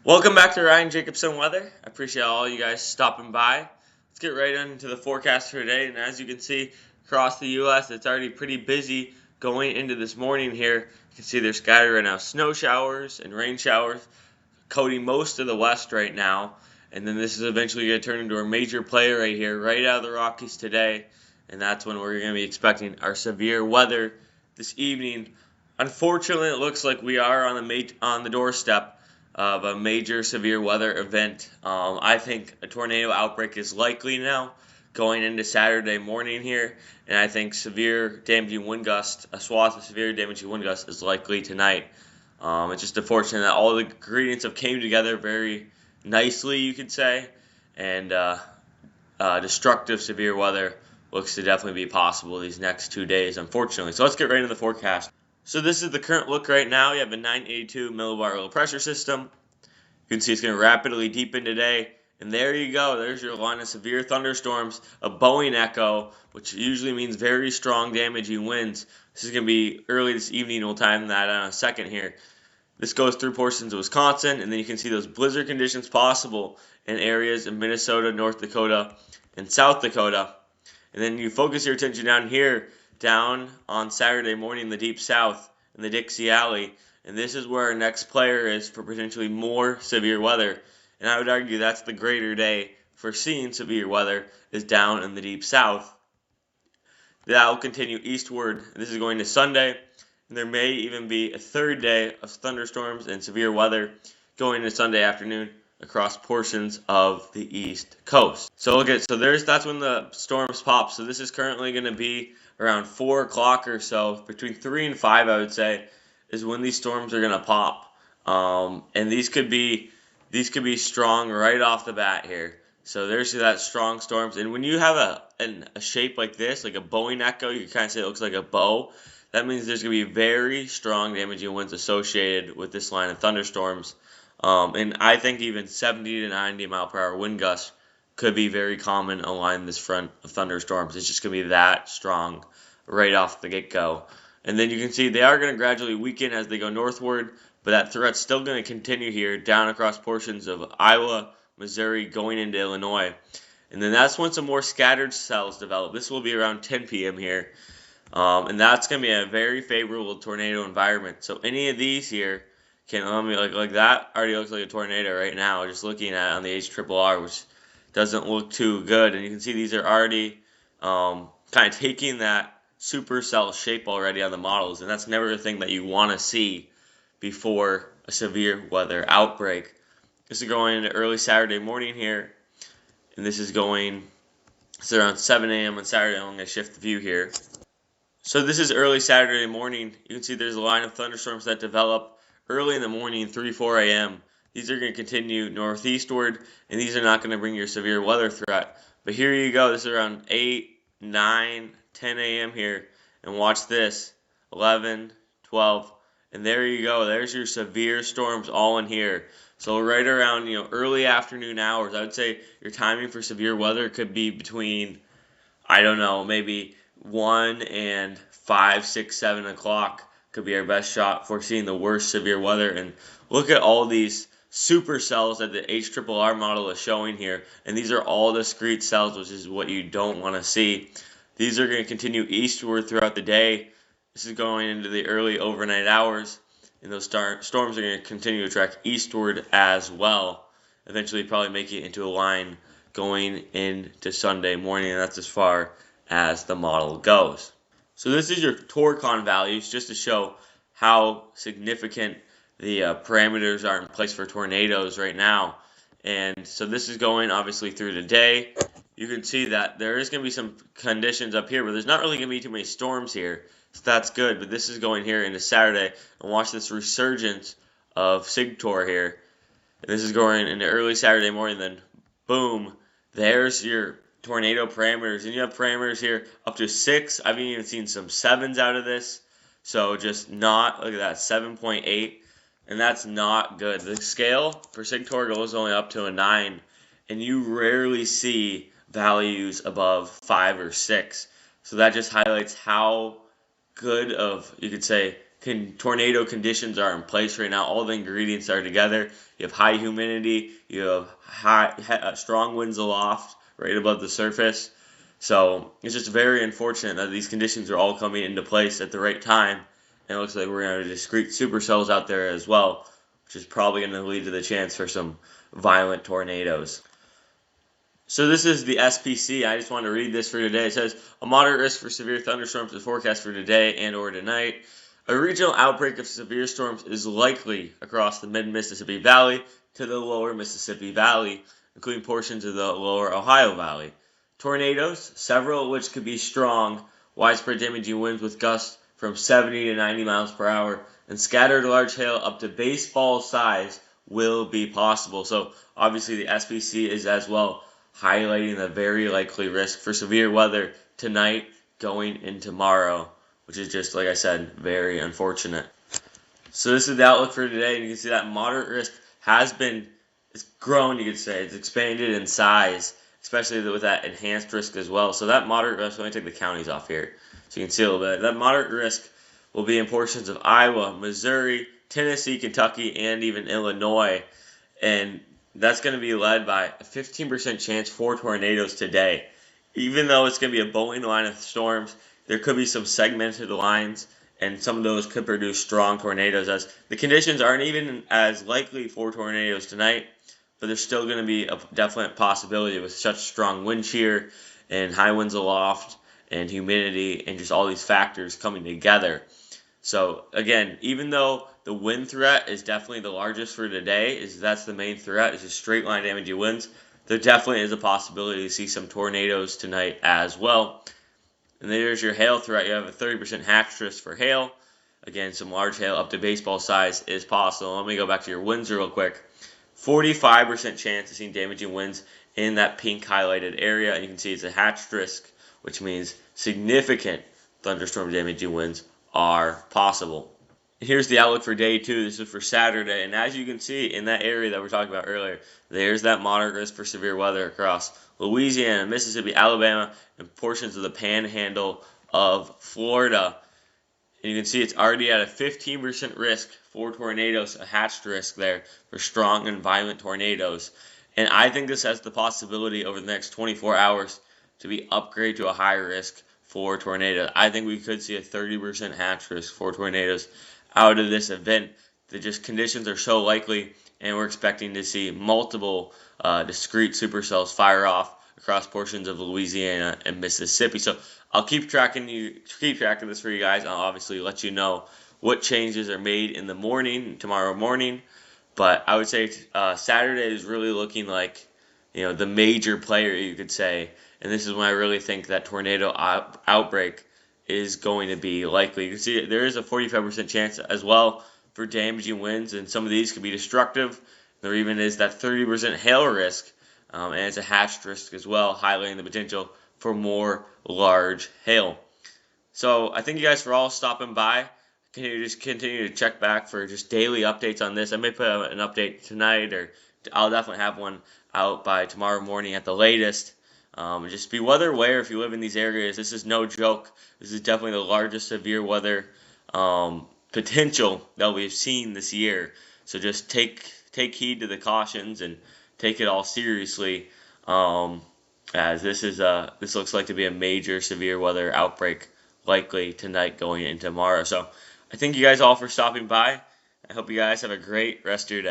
Welcome back to Ryan Jacobson Weather. I appreciate all you guys stopping by. Let's get right into the forecast for today. And as you can see across the U.S., it's already pretty busy going into this morning here. You can see there's scattered right now snow showers and rain showers coating most of the west right now. And then this is eventually going to turn into a major play right here, right out of the Rockies today. And that's when we're going to be expecting our severe weather this evening. Unfortunately, it looks like we are on the doorstep of a major severe weather event. I think a tornado outbreak is likely now going into Saturday morning here, and I think severe damaging wind gust, a swath of severe damaging wind gust is likely tonight. It's just unfortunate that all the ingredients have came together very nicely, you could say, and destructive severe weather looks to definitely be possible these next 2 days, unfortunately. So let's get right into the forecast. So this is the current look right now. You have a 982 millibar low pressure system. You can see it's going to rapidly deepen today. And there you go. There's your line of severe thunderstorms, a Boeing echo, which usually means very strong damaging winds. This is going to be early this evening. We'll time that in a second here. This goes through portions of Wisconsin, and then you can see those blizzard conditions possible in areas in Minnesota, North Dakota, and South Dakota. And then you focus your attention down here, down on Saturday morning in the Deep South, in the Dixie Alley. And this is where our next player is for potentially more severe weather. And I would argue that's the greater day for seeing severe weather is down in the Deep South. That will continue eastward. This is going to Sunday. And there may even be a third day of thunderstorms and severe weather going into Sunday afternoon across portions of the East Coast. So that's when the storms pop. So this is currently going to be around 4 o'clock or so, between 3 and 5, I would say, is when these storms are going to pop. And these could be strong right off the bat here. So there's that strong storms. And when you have a shape like this, like a Boeing echo, you can kind of say it looks like a bow. That means there's going to be very strong damaging winds associated with this line of thunderstorms. And I think even 70 to 90 mile per hour wind gusts could be very common along this front of thunderstorms. It's just going to be that strong right off the get-go. And then you can see they are going to gradually weaken as they go northward, but that threat's still going to continue here down across portions of Iowa, Missouri, going into Illinois. And then that's when some more scattered cells develop. This will be around 10 p.m. here. And that's going to be a very favorable tornado environment. So any of these here can, like that already looks like a tornado right now, just looking at it on the HRRR, which doesn't look too good. And you can see these are already kind of taking that supercell shape already on the models. And that's never a thing that you want to see before a severe weather outbreak. This is going into early Saturday morning here. And this is around 7 a.m. on Saturday. I'm going to shift the view here. So this is early Saturday morning. You can see there's a line of thunderstorms that develop early in the morning, 3, 4 a.m. These are going to continue northeastward, and these are not going to bring your severe weather threat. But here you go. This is around 8, 9, 10 a.m. here. And watch this, 11, 12, and there you go. There's your severe storms all in here. So right around early afternoon hours, I would say your timing for severe weather could be between, I don't know, maybe 1 and 5, 6, 7 o'clock could be our best shot for seeing the worst severe weather. And look at all these supercells that the HRRR model is showing here. And these are all discrete cells, which is what you don't want to see. These are going to continue eastward throughout the day. This is going into the early overnight hours. And those storms are going to continue to track eastward as well. Eventually probably make it into a line going into Sunday morning. And that's as far as the model goes. So this is your Torcon values just to show how significant the parameters are in place for tornadoes right now. And so this is going obviously through the day. You can see that there is going to be some conditions up here, but there's not really going to be too many storms here. So that's good. But this is going here into Saturday. And watch this resurgence of SIGTOR here. And this is going into early Saturday morning. Then boom, there's your tornado parameters, and you have parameters here up to 6. I've even seen some 7s out of this, so just not, look at that, 7.8, and that's not good. The scale for SIGTOR goes only up to a 9, and you rarely see values above 5 or 6, so that just highlights how good of, you could say, tornado conditions are in place right now. All the ingredients are together. You have high humidity. You have strong winds aloft right above the surface. So it's just very unfortunate that these conditions are all coming into place at the right time. And it looks like we're going to have discrete supercells out there as well, which is probably going to lead to the chance for some violent tornadoes. So this is the SPC. I just wanted to read this for today. It says, a moderate risk for severe thunderstorms is forecast for today and or tonight. A regional outbreak of severe storms is likely across the mid-Mississippi Valley to the lower Mississippi Valley, including portions of the lower Ohio Valley. Tornadoes, several of which could be strong, widespread damaging winds with gusts from 70 to 90 miles per hour, and scattered large hail up to baseball size will be possible. So obviously the SPC is as well highlighting the very likely risk for severe weather tonight going into tomorrow, which is just, like I said, very unfortunate. So this is the outlook for today, and you can see that moderate risk it's grown, you could say. It's expanded in size, especially with that enhanced risk as well. So that moderate risk, let me take the counties off here so you can see a little bit. That moderate risk will be in portions of Iowa, Missouri, Tennessee, Kentucky, and even Illinois. And that's going to be led by a 15% chance for tornadoes today. Even though it's going to be a bowling line of storms, there could be some segmented lines, and some of those could produce strong tornadoes, as the conditions aren't even as likely for tornadoes tonight, but there's still going to be a definite possibility with such strong wind shear and high winds aloft and humidity and just all these factors coming together. So again, even though the wind threat is definitely the largest for today, that's the main threat, is just straight line damaging winds, there definitely is a possibility to see some tornadoes tonight as well. And there's your hail threat. You have a 30% hatch risk for hail. Again, some large hail up to baseball size is possible. Let me go back to your winds real quick. 45% chance of seeing damaging winds in that pink highlighted area. And you can see it's a hatched risk, which means significant thunderstorm damaging winds are possible. Here's the outlook for day 2. This is for Saturday. And as you can see in that area that we're talking about earlier, there's that moderate risk for severe weather across Louisiana, Mississippi, Alabama, and portions of the panhandle of Florida. And you can see it's already at a 15% risk for tornadoes, a hatched risk there for strong and violent tornadoes. And I think this has the possibility over the next 24 hours to be upgraded to a higher risk for tornadoes. I think we could see a 30% hatch risk for tornadoes out of this event. The conditions are so likely, and we're expecting to see multiple discrete supercells fire off across portions of Louisiana and Mississippi. So I'll keep track of this for you guys. I'll obviously let you know what changes are made in the morning, tomorrow morning. But I would say Saturday is really looking like, the major player, you could say. And this is when I really think that tornado outbreak is going to be likely. You can see there is a 45% chance as well for damaging winds, and some of these could be destructive. There even is that 30% hail risk, and it's a hatched risk as well, highlighting the potential for more large hail. So I thank you guys for all stopping by. Continue to check back for just daily updates on this. I may put out an update tonight, or I'll definitely have one out by tomorrow morning at the latest. Just be weather aware if you live in these areas. This is no joke. This is definitely the largest severe weather potential that we've seen this year. So just take heed to the cautions and take it all seriously, as this looks like to be a major severe weather outbreak likely tonight going into tomorrow. So I thank you guys all for stopping by. I hope you guys have a great rest of your day.